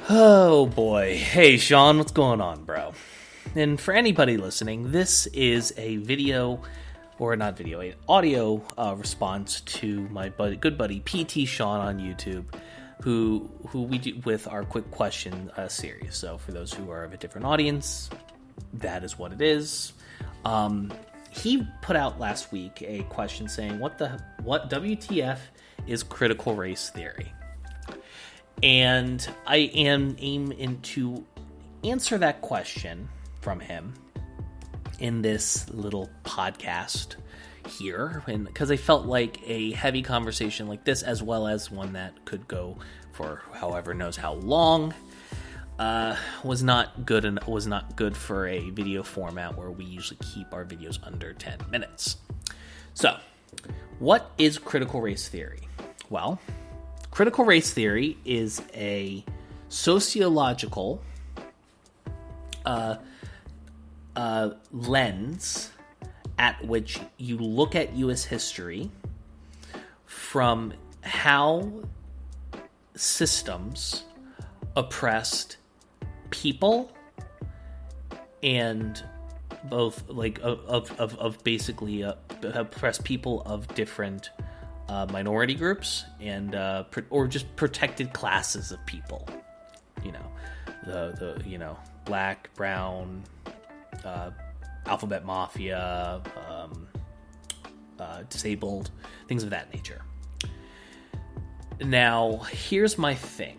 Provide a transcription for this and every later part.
Oh boy. Hey Sean, what's going on, bro? And for anybody listening, this is a video, or not video, an audio response to my good buddy PT Sean on YouTube, who we do with our quick question series. So for those who are of a different audience, that is what it is. He put out last week a question saying, what WTF is critical race theory? And I aim to answer that question from him in this little podcast here, and because I felt like a heavy conversation like this, as well as one that could go for however knows how long, was not good for a video format where we usually keep our videos under 10 minutes. So, what is critical race theory? Well, critical race theory is a sociological lens at which you look at U.S. history from how systems oppressed people and both like of basically oppressed people of different minority groups and or just protected classes of people, the black, brown, alphabet mafia, disabled, things of that nature. Now, here's my thing.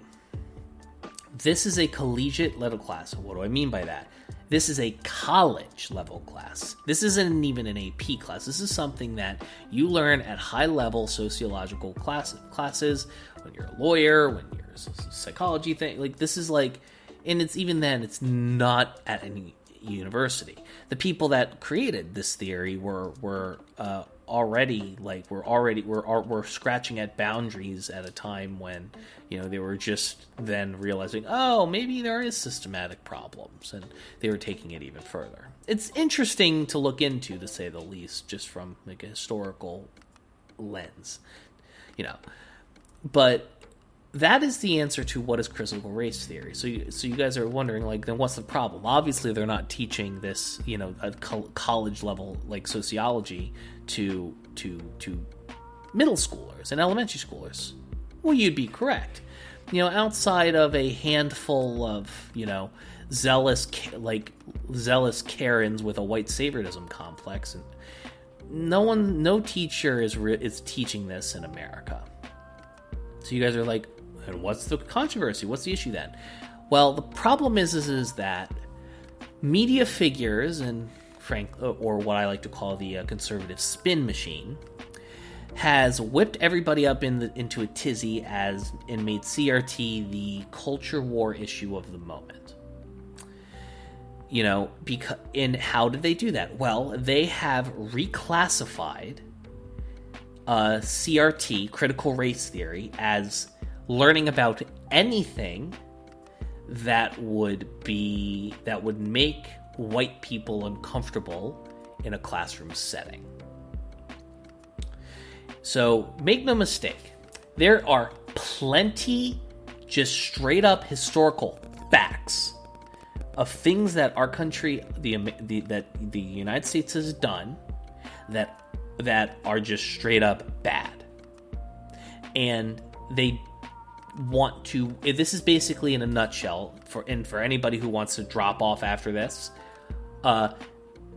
This is a collegiate level class. What do I mean by that? This is a college level class. This isn't even an AP class. This is something that you learn at high level sociological classes when you're a lawyer, when you're a psychology thing. Like, this is like, and it's even then, it's not at any university. The people that created this theory were scratching at boundaries at a time when they were just then realizing, oh, maybe there is systematic problems, and they were taking it even further. It's interesting to look into, to say the least, just from like a historical lens, but that is the answer to what is critical race theory. So you guys are wondering, like, then what's the problem? Obviously, they're not teaching this, a college level like sociology to middle schoolers and elementary schoolers. Well, you'd be correct. Outside of a handful of zealous Karens with a white saviorism complex, and no teacher is teaching this in America. So you guys are like, and what's the controversy? What's the issue then? Well, the problem is that media figures and or what I like to call the conservative spin machine, has whipped everybody up into a tizzy and made CRT the culture war issue of the moment. And how did they do that? Well, they have reclassified CRT, critical race theory, as learning about anything that would make white people uncomfortable in a classroom setting. So make no mistake, there are plenty just straight up historical facts of things that our country, that the United States has done that are just straight up bad. And they want to, this is basically in a nutshell, for anybody who wants to drop off after this,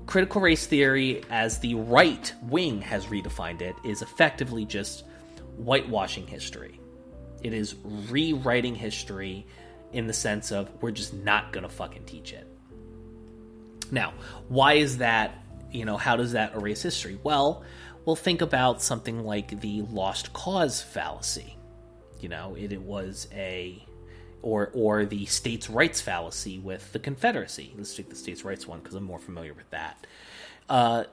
critical race theory, as the right wing has redefined it, is effectively just whitewashing history. It is rewriting history in the sense of, we're just not gonna fucking teach it. Now, why is that? How does that erase history? Well, we'll think about something like the lost cause fallacy. It was or the states' rights fallacy with the Confederacy. Let's take the states' rights one because I'm more familiar with that.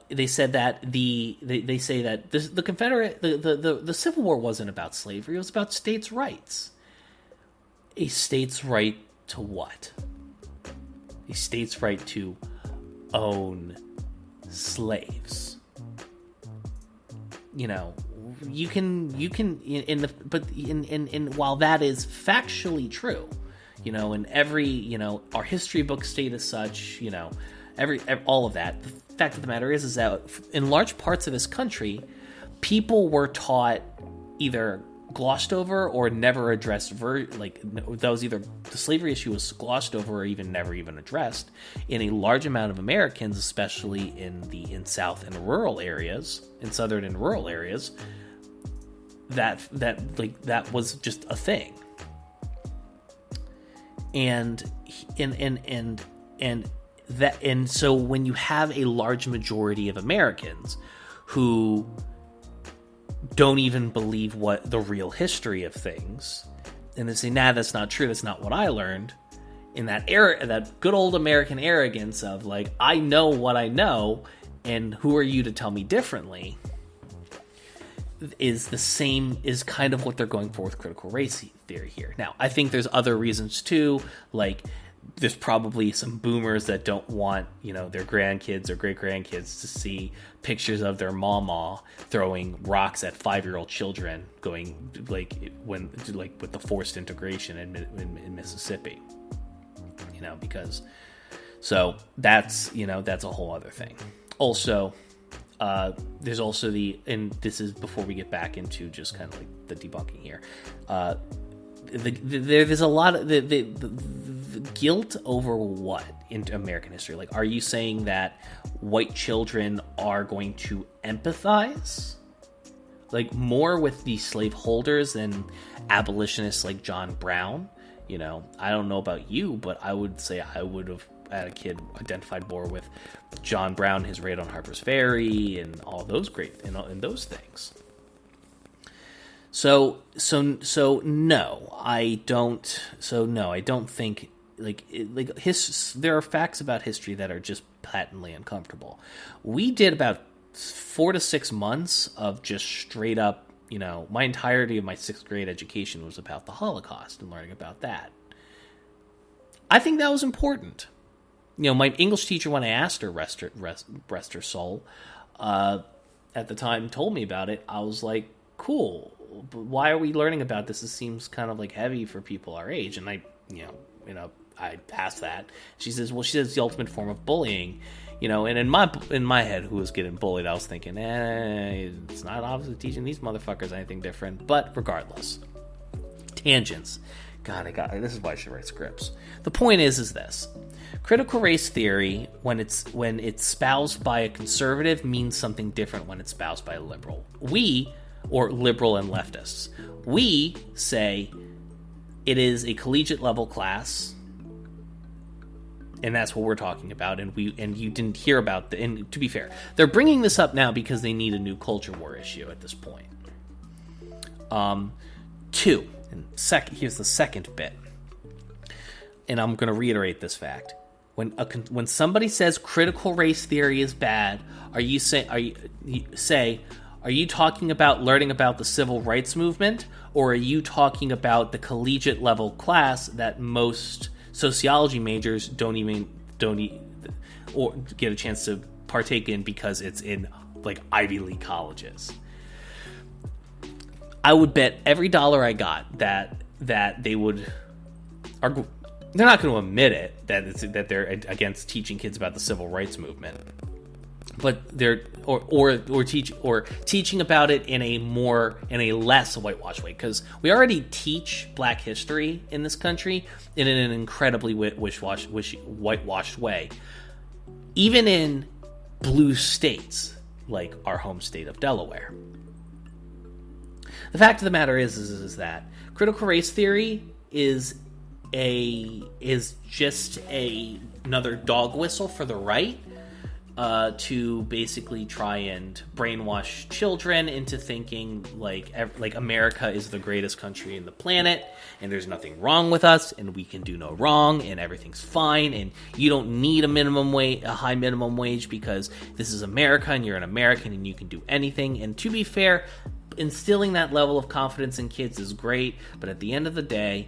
They said that they say that the Civil War wasn't about slavery; it was about states' rights. A states' right to what? A states' right to own slaves. You can while that is factually true, and every, our history books state as such, every all of that. The fact of the matter is that in large parts of this country, people were taught either glossed over or never addressed. That was either the slavery issue was glossed over or never even addressed in a large amount of Americans, especially in South and rural areas, in Southern and rural areas. That was just a thing, and so when you have a large majority of Americans who don't even believe what the real history of things, and they say, nah, that's not true, that's not what I learned, in that era, that good old American arrogance of I know what I know, and who are you to tell me differently, is kind of what they're going for with critical race theory here. Now, I think there's other reasons too, there's probably some boomers that don't want, their grandkids or great-grandkids to see pictures of their mama throwing rocks at 5-year-old children going, with the forced integration in Mississippi. Because... So that's a whole other thing. Also, there's also and this is before we get back into just kind of the debunking here. There's a lot of the guilt over what in American history. Are you saying that white children are going to empathize more with the slaveholders than abolitionists like John Brown? I don't know about you, but I would say I would have, as a kid, identified more with John Brown, his raid on Harper's Ferry, and all those and those things. So no, I don't. So no, I don't think there are facts about history that are just patently uncomfortable. We did about 4 to 6 months of just straight up. My entirety of my 6th grade education was about the Holocaust and learning about that. I think that was important. My English teacher, when I asked her, rest her soul, at the time told me about it, I was like, cool, but why are we learning about this? It seems kind of heavy for people our age. And I asked that. She says the ultimate form of bullying. And in my head, who was getting bullied, I was thinking, it's not obviously teaching these motherfuckers anything different. But regardless, tangents. God, this is why I should write scripts. The point is this: critical race theory, when it's espoused by a conservative, means something different when it's espoused by a liberal. Or liberal and leftists, we say it is a collegiate level class. And that's what we're talking about, and you didn't hear about and to be fair, they're bringing this up now because they need a new culture war issue at this point. Here's the second bit, and I'm going to reiterate this fact: when somebody says critical race theory is bad, are you talking about learning about the civil rights movement, or are you talking about the collegiate level class that most sociology majors don't or get a chance to partake in because it's in Ivy League colleges? I would bet every dollar I got that they're not going to admit it that they're against teaching kids about the civil rights movement, but they're teaching about it in a less whitewashed way, because we already teach Black history in this country in an incredibly whitewashed way, even in blue states like our home state of Delaware. The fact of the matter is that critical race theory is just another dog whistle for the right to basically try and brainwash children into thinking like America is the greatest country in the planet, and there's nothing wrong with us, and we can do no wrong, and everything's fine, and you don't need a high minimum wage because this is America, and you're an American, and you can do anything. And to be fair, instilling that level of confidence in kids is great, but at the end of the day,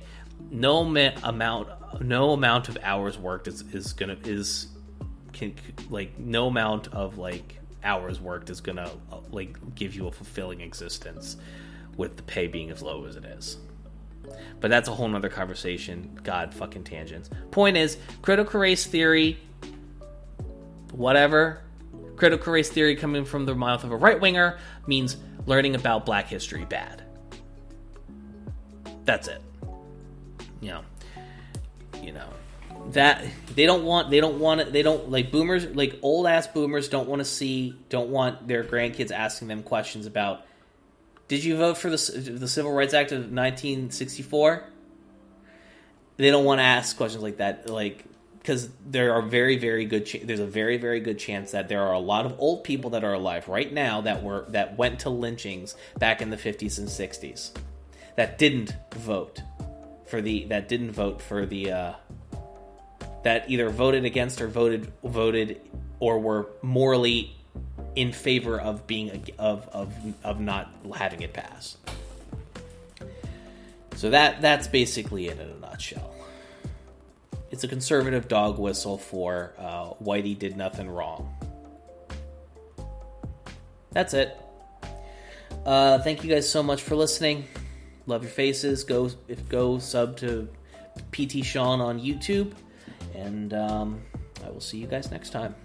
no amount of hours worked no amount of hours worked is gonna give you a fulfilling existence with the pay being as low as it is. But that's a whole nother conversation. God fucking tangents. Point is, critical race theory, whatever. Critical race theory coming from the mouth of a right-winger means learning about black history bad. That's it. You know, that they don't want like boomers, like old ass boomers don't want their grandkids asking them questions about, did you vote for the Civil Rights Act of 1964? They don't want to ask questions like that, like, because there are there's a very, very good chance that there are a lot of old people that are alive right now that went to lynchings back in the 50s and 60s that didn't vote for the that either voted against or voted or were morally in favor of being of not having it pass. So that's basically it in a nutshell. It's a conservative dog whistle for Whitey did nothing wrong. That's it. Thank you guys so much for listening. Love your faces. Go sub to PT Sean on YouTube. And I will see you guys next time.